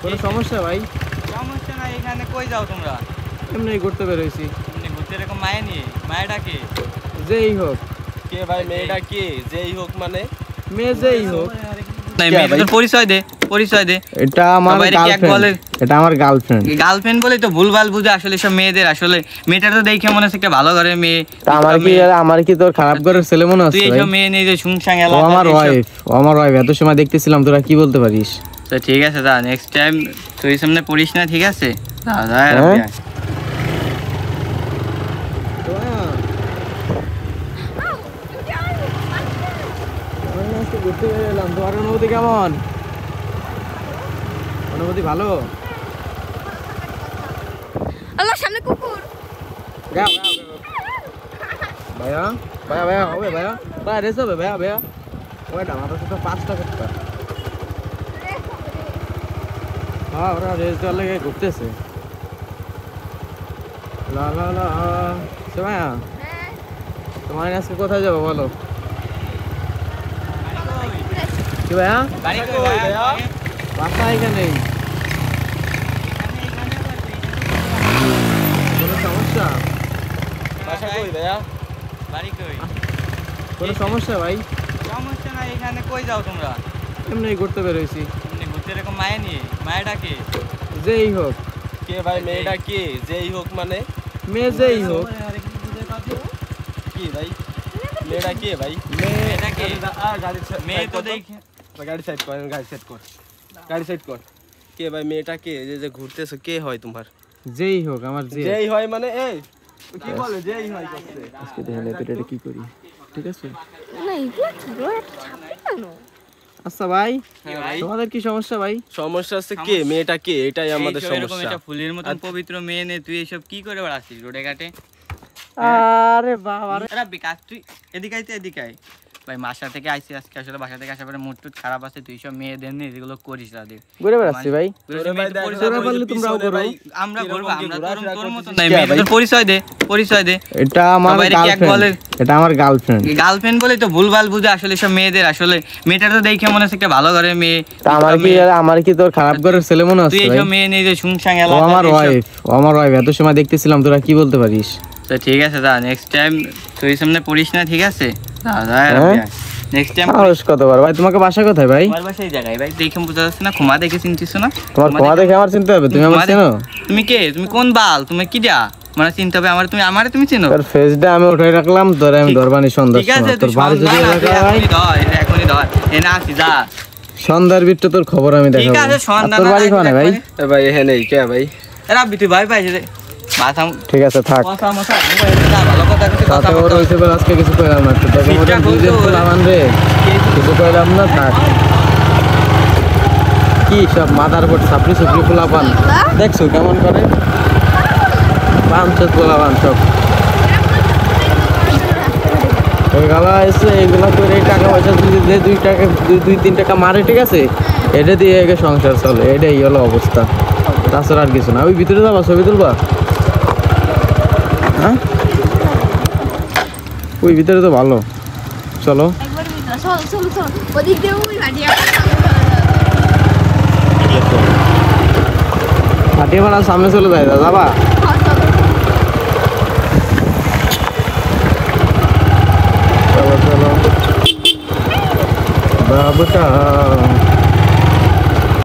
কোনো সমস্যা ভাই? সমস্যা নাই। এখানে কই যাও তোমরা? এমনি ঘুরতে বের হইছি। এমনি ঘুরতে এরকম মায়া নিয়ে? মায়াটা কে? যেই হোক। কে ভাই মেয়েটা কে? যেই হোক মানে? মেয়ে যেই হোক। তোর পরিচয় দে, পরিচয় দে। এটা আমার গার্লফ্রেন্ড। এটা আমার গার্লফ্রেন্ড। গার্লফ্রেন্ড বলে তো ভুলভাল বুঝে আসলে সব মেয়েদের আসলে মেয়েটা তো দেখে মনে হচ্ছে একটা ভালো ঘরের মেয়ে। আমার কি তোর খারাপ ঘরের ছেলে মনে হচ্ছে? তুই এইসব মেয়ে নিয়ে যে শুনশাং এলাকা। আমার ওয়াইফ এত সময় দেখতেছিলাম, তোরা কি বলতে পারিস? তো ঠিক আছে দা, নেক্সট টাইম তুই সামনে পড়িস না, ঠিক আছে? ঘুরতে বেরোলাম। তোমার অনুভূতি কেমন? অনুভূতি ভালো? আল্লাহ সামনে কুকুর। ভাইয়া ভাইয়া ভাইয়া হবে ভাইয়া ভাইয়া রেস হবে ভাইয়া ভাইয়া ওইটা আমার কাছে তো 5টা করতে। হ্যাঁ ওরা রেস দেওয়ার লেগে ঘুরতেছে। লা লা লা ভাইয়া তোমার আজকে কোথায় যাবো বলো? কি ভাইয়া? বাসা এখানে। কোনো সমস্যা? বাসা কই ভাইয়া? বাড়ি কই? কোনো সমস্যা ভাই? সমস্যা নাই। এখানে কই যাও তোমরা? এমনি ঘুরতে বের হইছি। এমনি ঘুরতে এরকম মায়া নিয়ে? মায়াটা কে? যেই হোক। কে ভাই মেয়েটা কে? যেই হোক মানে? মেয়ে যেই হোক। কি ভাই মেয়েটা কে ভাই? মেয়েটা কে? মেয়ে তো দেখে গাড়ি সাইড কর, গাড়ি সাইড কর, গাড়ি সাইড কর। কে ভাই মেয়েটা কে? যে ঘুরতেছো কে হয় তোমার? যেই হোক আমার যেই হয় মানে? এই কি বলে যেই হয় করছে? আজকে দেখেন এটা কি করি, ঠিক আছে? না এগুলা কি গো, একটা ছাপড়ি কেন? আচ্ছা ভাই, হ্যাঁ ভাই তোমাদের কি সমস্যা ভাই? সমস্যা আছে কে? মেয়েটা কে? এটাই আমাদের সমস্যা। এটা ফুলের মতন পবিত্র মেয়ে নে, তুই এসব কি করে বেড়াচ্ছিস রোডে ঘাটে? আরে বাবা রে এরা বিকাশ, তুই এদিকে আইতে, এদিকে আয়। ভাই বাসা থেকে আইসি আজকে, আসলে বাসা থেকে আসার পরে মুড টুড খারাপ আছে, তুই সব মেয়েদের নিয়ে যেগুলো করিস রাতে ঘুরে বেড়াচ্ছি ভাই। তোমরা করো, আমরা করবো, আমরা তোর মতন নাই। তোর পরিচয় দে, পরিচয় দে। এটা আমার গার্লফ্রেন্ড। এটা আমার গার্লফ্রেন্ড। গার্লফ্রেন্ড বলে তো ভুলভাল বুঝে আসলে সব মেয়েদের আসলে মেয়েটা তো দেখে মনে হচ্ছে একটা ভালো ঘরের মেয়ে। আমার কি তোর খারাপ ঘরের ছেলে মনে হচ্ছে? তুই এইসব মেয়ে নিয়ে যে শুনশাং এলাকা। আমার ওয়াইফ এত সময় দেখতেছিলাম, তোরা কি বলতে পারিস? তো ঠিক আছে দা, নেক্সট টাইম তুই সামনে পড়িস না, ঠিক আছে? নেক্সট টাইম কতবার ভাই? তোমাকে বাসা কোথায় ভাই? আমার বাসা এই জায়গায় ভাই, দেখে বুঝা যাচ্ছে না? খুমা দেখে চিনতিস না? তোমার খুমা দেখে আমার চিনতে হবে? তুমি আমার চেনো? তুমি কে? তুমি কোন বাল? তুমি কি যা মানে চিনতে হবে আমার? তুমি আমারে তুমি চেনো? তোর ফেসটা আমি উঠাই রাখলাম, তোর আমি ধরবানি সন্ধ্যা। ঠিক আছে তোর বাড়ি যদি এখনই ধর এনে আসি যা। সন্ধ্যার বিটটা তোর খবর আমি দেখাবো। ঠিক আছে সন্ধ্যা। তোর বাড়ি কোথায় ভাই? ভাই এখানে কে ভাই? রাব্বি তুই ভাই পাইছিস রে মাথা। ঠিক আছে থাক। কথা মশা ভালো কথা কিছু কথা তাতে ওর হইছে বলে আজকে কিছু কইলাম না। তোকে মনে দুধের ফুলাবান রে কিছু কইলাম না, থাক। কি সব মাথার উপর ছাপড়ি ছুপড়ি ফুলাবান দেখছো কেমন করে? পাঁচশো ফুলাবান সব ওইগুলা এসে এগুলা করে টাকা পয়সা যদি যে 2 টাকা মারে, ঠিক আছে? এটা দিয়ে সংসার চলে, এটাই হলো অবস্থা। তাছাড়া আর কিছু না। ওই ভিতরে যাবা ছবি তুলবা? হ্যাঁ ওই ভিতরে তো ভালো, চলো। হাটিয়ে বাড়ার সামনে চলে যায়, যাবা? চলো চলো বাবুটা।